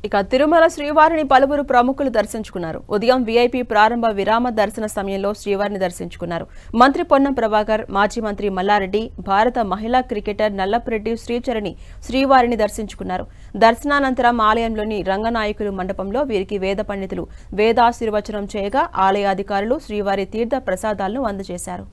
ఇక తిరుమల శ్రీవారిని పలువురు ప్రముఖులు దర్శించుకున్నారు. ఉదయం వీఐపీ ప్రారంభ విరామ దర్శన సమయంలో శ్రీవారిని దర్శించుకున్నారు. మంత్రి పొన్నం ప్రభాకర్, మాజీ మంత్రి మల్లారెడ్డి, భారత మహిళా క్రికెటర్ నల్లపురెడ్డి శ్రీచరణి శ్రీవారిని దర్శించుకున్నారు. దర్శనానంతరం ఆలయంలోని రంగనాయకులు మండపంలో వీరికి వేద పండితులు వేదాశీర్వచనం చేయగా ఆలయ అధికారులు శ్రీవారి తీర్థ ప్రసాదాలను అందజేశారు.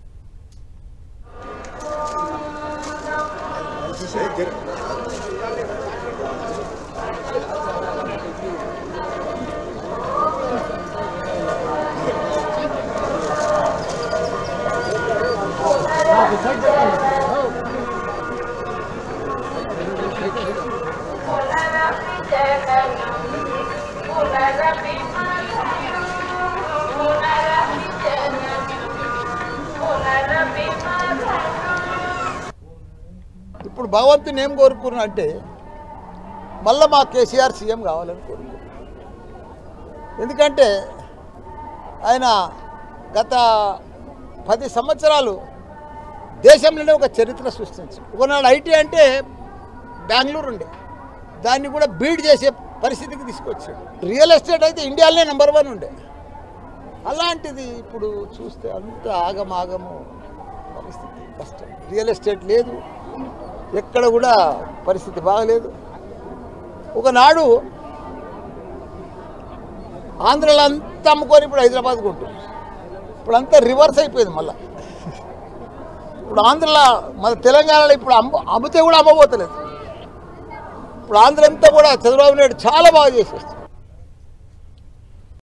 ఇప్పుడు భగవంతుని ఏం కోరుకున్నా అంటే మళ్ళీ మా కేసీఆర్ సీఎం కావాలని కోరుకున్నాను. ఎందుకంటే ఆయన గత 10 సంవత్సరాలు దేశంలోనే ఒక చరిత్ర సృష్టించి ఒకనాడు ఐటీ అంటే బెంగళూరు ఉండే దాన్ని కూడా బీడ్ చేసే పరిస్థితికి తీసుకొచ్చాడు. రియల్ ఎస్టేట్ అయితే ఇండియాలోనే నెంబర్ 1 ఉండే. అలాంటిది ఇప్పుడు చూస్తే అంత ఆగమాగము పరిస్థితి కష్టం. రియల్ ఎస్టేట్ లేదు, ఎక్కడ కూడా పరిస్థితి బాగలేదు. ఒకనాడు ఆంధ్రలో అంతా అమ్ముకొని ఇప్పుడు హైదరాబాద్కు ఉంటుంది. ఇప్పుడు అంతా రివర్స్ అయిపోయింది. మళ్ళీ ఇప్పుడు ఆంధ్రలో మన తెలంగాణలో ఇప్పుడు అమ్మితే కూడా అమ్మబోతలేదు. ఇప్పుడు ఆంధ్ర అంతా కూడా చంద్రబాబు నాయుడు చాలా బాగా చేసేస్తుంది.